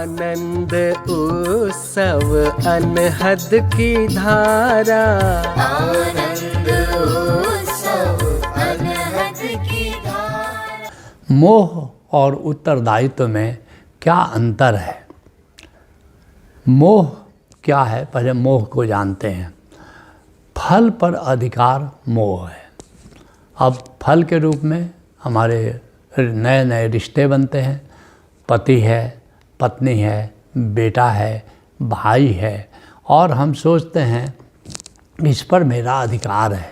आनंद उत्सव अनहद की धारा, आनंद उत्सव अनहद की धारा। मोह और उत्तरदायित्व में क्या अंतर है? मोह क्या है? पहले मोह को जानते हैं। फल पर अधिकार मोह है। अब फल के रूप में हमारे नए नए रिश्ते बनते हैं। पति है, पत्नी है, बेटा है, भाई है, और हम सोचते हैं इस पर मेरा अधिकार है।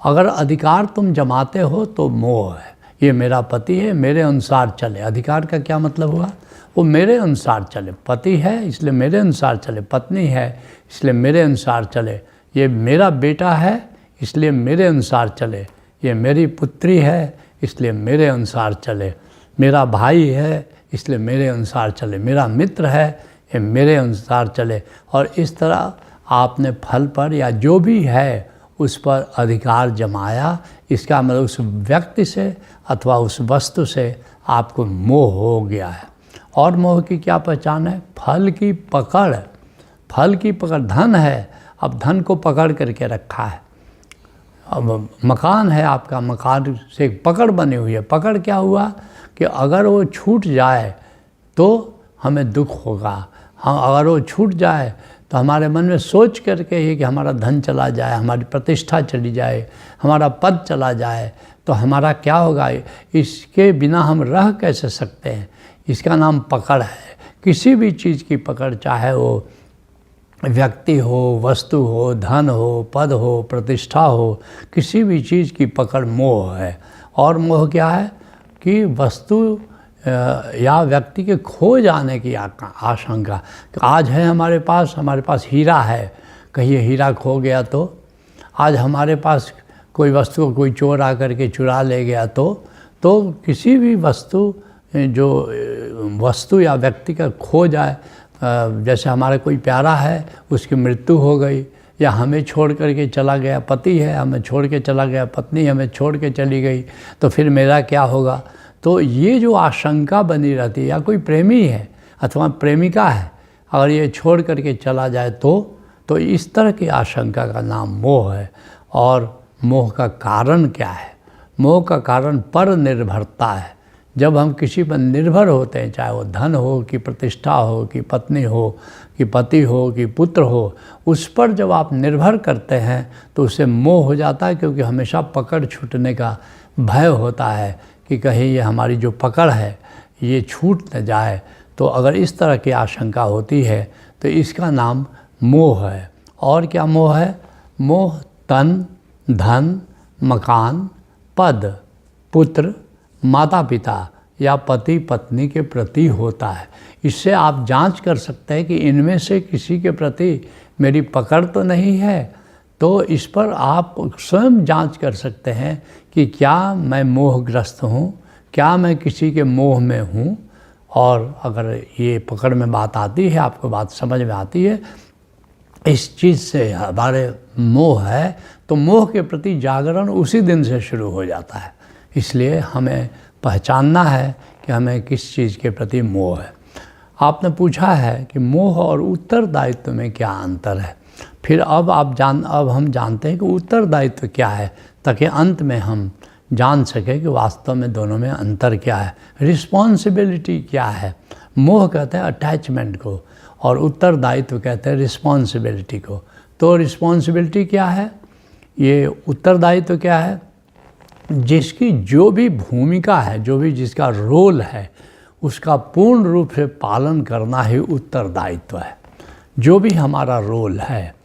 अगर अधिकार तुम जमाते हो तो मोह है। ये मेरा पति है, मेरे अनुसार चले। अधिकार का क्या मतलब हुआ? वो मेरे अनुसार चले। पति है इसलिए मेरे अनुसार चले, पत्नी है इसलिए मेरे अनुसार चले, ये मेरा बेटा है इसलिए मेरे अनुसार चले, ये मेरी पुत्री है इसलिए मेरे अनुसार चले, मेरा भाई है इसलिए मेरे अनुसार चले, मेरा मित्र है ये मेरे अनुसार चले। और इस तरह आपने फल पर या जो भी है उस पर अधिकार जमाया। इसका मतलब उस व्यक्ति से अथवा उस वस्तु से आपको मोह हो गया है। और मोह की क्या पहचान है? फल की पकड़। फल की पकड़। धन है, अब धन को पकड़ करके रखा है। अब मकान है आपका, मकान से एक पकड़ बनी हुई है। पकड़ क्या हुआ कि अगर वो छूट जाए तो हमें दुख होगा। हाँ, अगर वो छूट जाए तो हमारे मन में सोच करके ही कि हमारा धन चला जाए, हमारी प्रतिष्ठा चली जाए, हमारा पद चला जाए तो हमारा क्या होगा? इसके बिना हम रह कैसे सकते हैं? इसका नाम पकड़ है। किसी भी चीज़ की पकड़, चाहे वो व्यक्ति हो, वस्तु हो, धन हो, पद हो, प्रतिष्ठा हो, किसी भी चीज़ की पकड़ मोह है। और मोह क्या है कि वस्तु या व्यक्ति के खो जाने की आशंका। आज है हमारे पास हीरा है, कहीं हीरा खो गया तो, आज हमारे पास कोई वस्तु को कोई चोर आकर के चुरा ले गया तो किसी भी वस्तु या व्यक्ति का खो जाए, जैसे हमारा कोई प्यारा है उसकी मृत्यु हो गई, या हमें छोड़ करके चला गया, पति है हमें छोड़ के चला गया, पत्नी हमें छोड़ के चली गई, तो फिर मेरा क्या होगा? तो ये जो आशंका बनी रहती है, या कोई प्रेमी है अथवा प्रेमिका है, अगर ये छोड़ करके चला जाए तो इस तरह की आशंका का नाम मोह है। और मोह का कारण क्या है? मोह का कारण पर निर्भरता है। जब हम किसी पर निर्भर होते हैं, चाहे वो धन हो कि प्रतिष्ठा हो कि पत्नी हो कि पति हो कि पुत्र हो, उस पर जब आप निर्भर करते हैं तो उससे मोह हो जाता है, क्योंकि हमेशा पकड़ छूटने का भय होता है कि कहीं ये हमारी जो पकड़ है ये छूट न जाए। तो अगर इस तरह की आशंका होती है तो इसका नाम मोह है। और क्या मोह है? मोह तन, धन, मकान, पद, पुत्र, माता पिता या पति पत्नी के प्रति होता है। इससे आप जांच कर सकते हैं कि इनमें से किसी के प्रति मेरी पकड़ तो नहीं है। तो इस पर आप स्वयं जांच कर सकते हैं कि क्या मैं मोहग्रस्त हूँ, क्या मैं किसी के मोह में हूँ। और अगर ये पकड़ में बात आती है, आपको बात समझ में आती है, इस चीज़ से हमारे मोह है, तो मोह के प्रति जागरण उसी दिन से शुरू हो जाता है। इसलिए हमें पहचानना है कि हमें किस चीज़ के प्रति मोह है। आपने पूछा है कि मोह और उत्तरदायित्व में क्या अंतर है। फिर अब हम जानते हैं कि उत्तरदायित्व क्या है, ताकि अंत में हम जान सकें कि वास्तव में दोनों में अंतर क्या है। रिस्पॉन्सिबिलिटी क्या है? मोह कहते हैं अटैचमेंट को और उत्तरदायित्व कहते हैं रिस्पॉन्सिबिलिटी को। तो रिस्पॉन्सिबिलिटी क्या है? ये उत्तरदायित्व क्या है? जिसकी जो भी भूमिका है, जो भी जिसका रोल है, उसका पूर्ण रूप से पालन करना ही उत्तरदायित्व है। जो भी हमारा रोल है,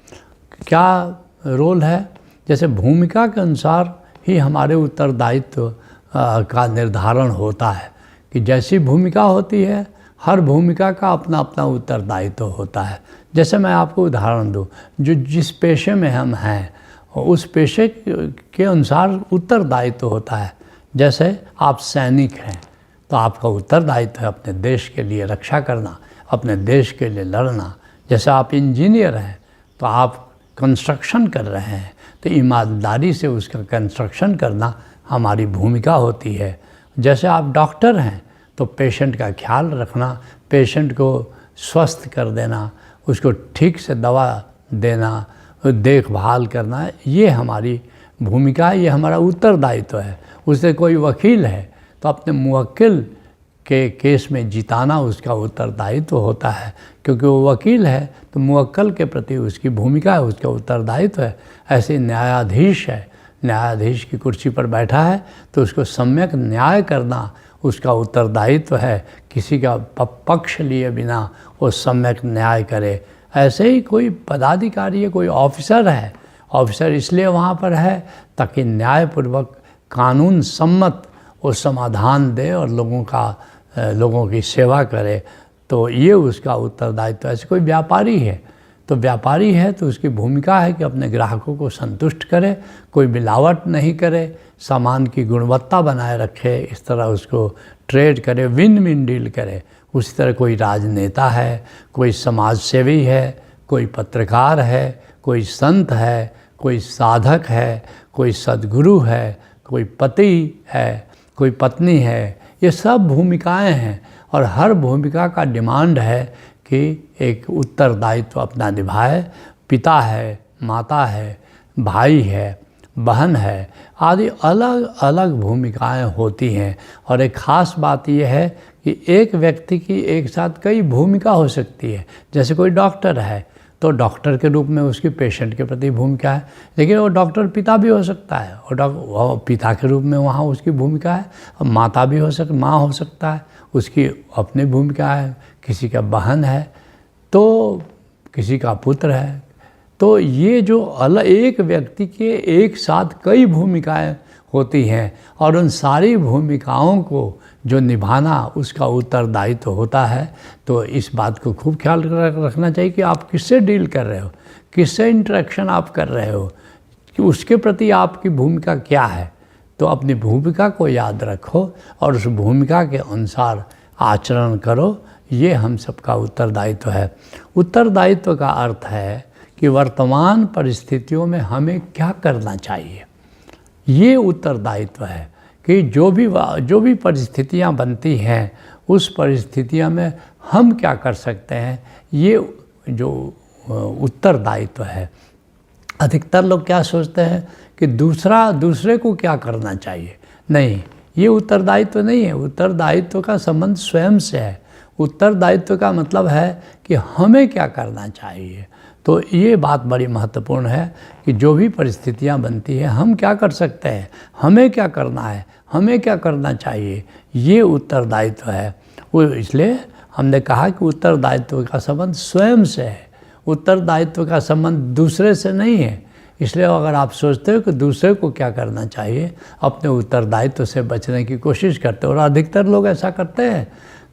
क्या रोल है? जैसे भूमिका के अनुसार ही हमारे उत्तरदायित्व का निर्धारण होता है कि जैसी भूमिका होती है, हर भूमिका का अपना अपना उत्तरदायित्व होता है। जैसे मैं आपको उदाहरण दूँ, जिस पेशे में हम हैं उस पेशे के अनुसार उत्तरदायित्व होता है। जैसे आप सैनिक हैं तो आपका उत्तरदायित्व है अपने देश के लिए रक्षा करना, अपने देश के लिए लड़ना। जैसे आप इंजीनियर हैं तो आप कंस्ट्रक्शन कर रहे हैं, तो ईमानदारी से उसका कंस्ट्रक्शन करना हमारी भूमिका होती है। जैसे आप डॉक्टर हैं तो पेशेंट का ख्याल रखना, पेशेंट को स्वस्थ कर देना, उसको ठीक से दवा देना, देखभाल करना, ये हमारी भूमिका है, ये हमारा उत्तरदायित्व है। उससे कोई वकील है तो अपने मुवक्किल के केस में जिताना उसका उत्तरदायित्व होता है, क्योंकि वो वकील है तो मुवक्किल के प्रति उसकी भूमिका है, उसका उत्तरदायित्व है। ऐसे न्यायाधीश है, न्यायाधीश की कुर्सी पर बैठा है तो उसको सम्यक न्याय करना उसका उत्तरदायित्व है, किसी का पक्ष लिए बिना वो सम्यक न्याय करे। ऐसे ही कोई पदाधिकारी है, कोई ऑफिसर है, ऑफिसर इसलिए वहाँ पर है ताकि न्यायपूर्वक कानून सम्मत वो समाधान दे और लोगों की सेवा करे, तो ये उसका उत्तरदायित्व। ऐसे कोई व्यापारी है तो उसकी भूमिका है कि अपने ग्राहकों को संतुष्ट करे, कोई मिलावट नहीं करे, सामान की गुणवत्ता बनाए रखे, इस तरह उसको ट्रेड करे, विन विन डील करे। उसी तरह कोई राजनेता है, कोई समाज सेवी है, कोई पत्रकार है, कोई संत है, कोई साधक है, कोई सद्गुरु है, कोई पति है, कोई पत्नी है, ये सब भूमिकाएं हैं और हर भूमिका का डिमांड है कि एक उत्तरदायित्व अपना निभाए। पिता है, माता है, भाई है, बहन है, आदि अलग अलग भूमिकाएं होती हैं। और एक ख़ास बात यह है कि एक व्यक्ति की एक साथ कई भूमिका हो सकती है। जैसे कोई डॉक्टर है तो डॉक्टर के रूप में उसकी पेशेंट के प्रति भूमिका है, लेकिन वो डॉक्टर पिता भी हो सकता है और पिता के रूप में वहाँ उसकी भूमिका है। और माता भी माँ हो सकता है, उसकी अपनी भूमिका है। किसी का बहन है तो किसी का पुत्र है। तो ये जो एक व्यक्ति के एक साथ कई भूमिकाएं होती हैं और उन सारी भूमिकाओं को जो निभाना उसका उत्तरदायित्व होता है। तो इस बात को खूब ख्याल रखना चाहिए कि आप किससे डील कर रहे हो, किससे इंटरेक्शन आप कर रहे हो, कि उसके प्रति आपकी भूमिका क्या है। तो अपनी भूमिका को याद रखो और उस भूमिका के अनुसार आचरण करो, ये हम सबका उत्तरदायित्व है। उत्तरदायित्व का अर्थ है कि वर्तमान परिस्थितियों में हमें क्या करना चाहिए, ये उत्तरदायित्व है कि जो भी परिस्थितियां बनती हैं उस परिस्थितियों में हम क्या कर सकते हैं, ये जो उत्तरदायित्व है। अधिकतर लोग क्या सोचते हैं कि दूसरे को क्या करना चाहिए। नहीं, ये उत्तरदायित्व नहीं है। उत्तरदायित्व का संबंध स्वयं से है। उत्तरदायित्व का मतलब है कि हमें क्या करना चाहिए। तो ये बात बड़ी महत्वपूर्ण है कि जो भी परिस्थितियां बनती हैं हम क्या कर सकते हैं, हमें क्या करना है, हमें क्या करना चाहिए, ये उत्तरदायित्व है। वो इसलिए हमने कहा कि उत्तरदायित्व का संबंध स्वयं से है, उत्तरदायित्व का संबंध दूसरे से नहीं है। इसलिए अगर आप सोचते हो कि दूसरे को क्या करना चाहिए, अपने उत्तरदायित्व से बचने की कोशिश करते हो। और अधिकतर लोग ऐसा करते हैं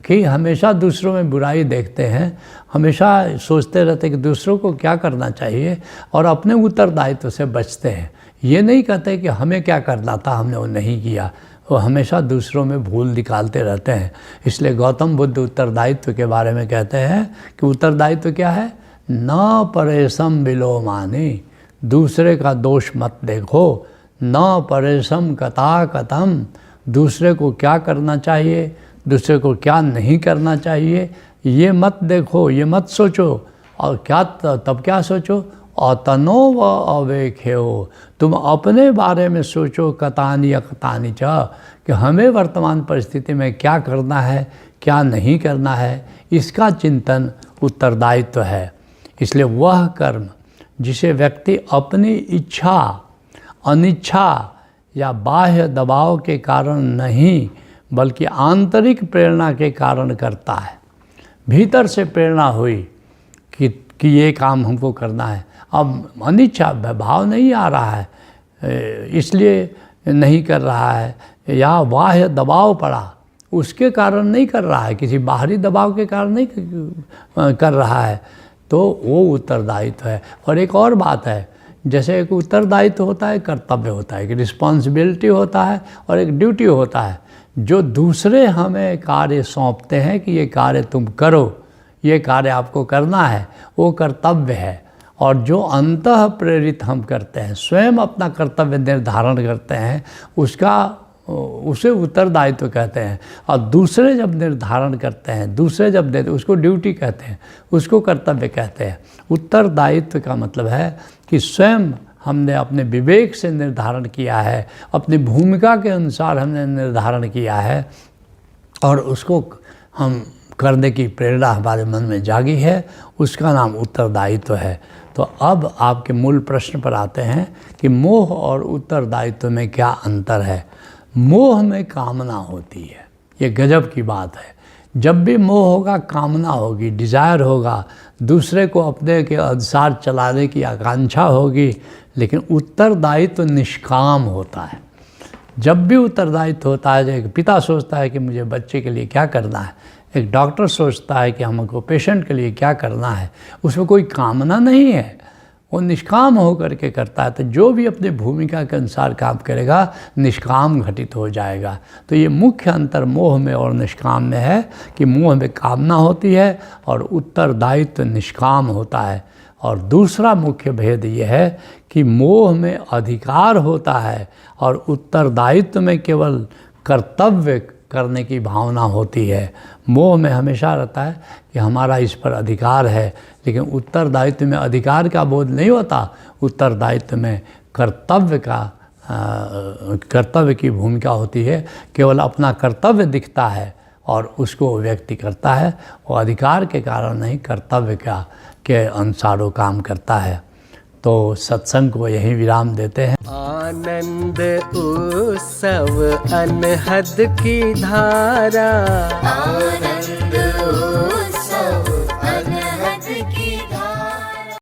कि हमेशा दूसरों में बुराई देखते हैं, हमेशा सोचते रहते कि दूसरों को क्या करना चाहिए और अपने उत्तरदायित्व से बचते हैं। ये नहीं कहते कि हमें क्या करना था हमने वो नहीं किया, वो हमेशा दूसरों में भूल निकालते रहते हैं। इसलिए गौतम बुद्ध उत्तरदायित्व के बारे में कहते हैं कि उत्तरदायित्व क्या है, न परेशम विलोमानि, दूसरे का दोष मत देखो, न परेशम कथा कथम, दूसरे को क्या करना चाहिए, दूसरे को क्या नहीं करना चाहिए, ये मत देखो, ये मत सोचो। और तब क्या सोचो, अतनो व अवेख्यो, तुम अपने बारे में सोचो, कतानी अकतानी च, कि हमें वर्तमान परिस्थिति में क्या करना है, क्या नहीं करना है, इसका चिंतन उत्तरदायित्व है। इसलिए वह कर्म जिसे व्यक्ति अपनी इच्छा, अनिच्छा या बाह्य दबाव के कारण नहीं बल्कि आंतरिक प्रेरणा के कारण करता है। भीतर से प्रेरणा हुई कि ये काम हमको करना है, अब अनिच्छा भाव नहीं आ रहा है इसलिए नहीं कर रहा है, या बाह्य दबाव पड़ा उसके कारण नहीं कर रहा है, किसी बाहरी दबाव के कारण नहीं कर रहा है, तो वो उत्तरदायित्व है। और एक और बात है, जैसे एक उत्तरदायित्व होता है, कर्तव्य होता है, एक रिस्पॉन्सिबिलिटी होता है और एक ड्यूटी होता है। जो दूसरे हमें कार्य सौंपते हैं कि ये कार्य तुम करो, ये कार्य आपको करना है, वो कर्तव्य है। और जो अंतः प्रेरित हम करते हैं, स्वयं अपना कर्तव्य निर्धारण करते हैं, उसका उसे उत्तरदायित्व कहते हैं। और दूसरे जब निर्धारण करते हैं, दूसरे जब देते, उसको ड्यूटी कहते हैं, उसको कर्तव्य कहते हैं। उत्तरदायित्व का मतलब है कि स्वयं हमने अपने विवेक से निर्धारण किया है, अपनी भूमिका के अनुसार हमने निर्धारण किया है और उसको हम करने की प्रेरणा हमारे मन में जागी है, उसका नाम उत्तरदायित्व है। तो अब आपके मूल प्रश्न पर आते हैं कि मोह और उत्तरदायित्व में क्या अंतर है। मोह में कामना होती है, ये गजब की बात है। जब भी मोह होगा कामना होगी, डिज़ायर होगा, दूसरे को अपने के अनुसार चलाने की आकांक्षा होगी। लेकिन उत्तरदायित्व निष्काम होता है। जब भी उत्तरदायित्व होता है, एक पिता सोचता है कि मुझे बच्चे के लिए क्या करना है, एक डॉक्टर सोचता है कि हमको पेशेंट के लिए क्या करना है, उसमें कोई कामना नहीं है, वो निष्काम होकर के करता है। तो जो भी अपनी भूमिका के अनुसार काम करेगा निष्काम घटित हो जाएगा। तो ये मुख्य अंतर मोह में और निष्काम में है कि मोह में कामना होती है और उत्तरदायित्व निष्काम होता है। और दूसरा मुख्य भेद ये है कि मोह में अधिकार होता है और उत्तरदायित्व में केवल कर्तव्य करने की भावना होती है। मोह में हमेशा रहता है कि हमारा इस पर अधिकार है, लेकिन उत्तरदायित्व में अधिकार का बोध नहीं होता। उत्तरदायित्व में कर्तव्य की भूमिका होती है, केवल अपना कर्तव्य दिखता है और उसको व्यक्ति करता है। वो अधिकार के कारण नहीं, कर्तव्य के अनुसार वो काम करता है। तो सत्संग को यही विराम देते हैं। आनंद उत्सव अनहद की धारा, आनंद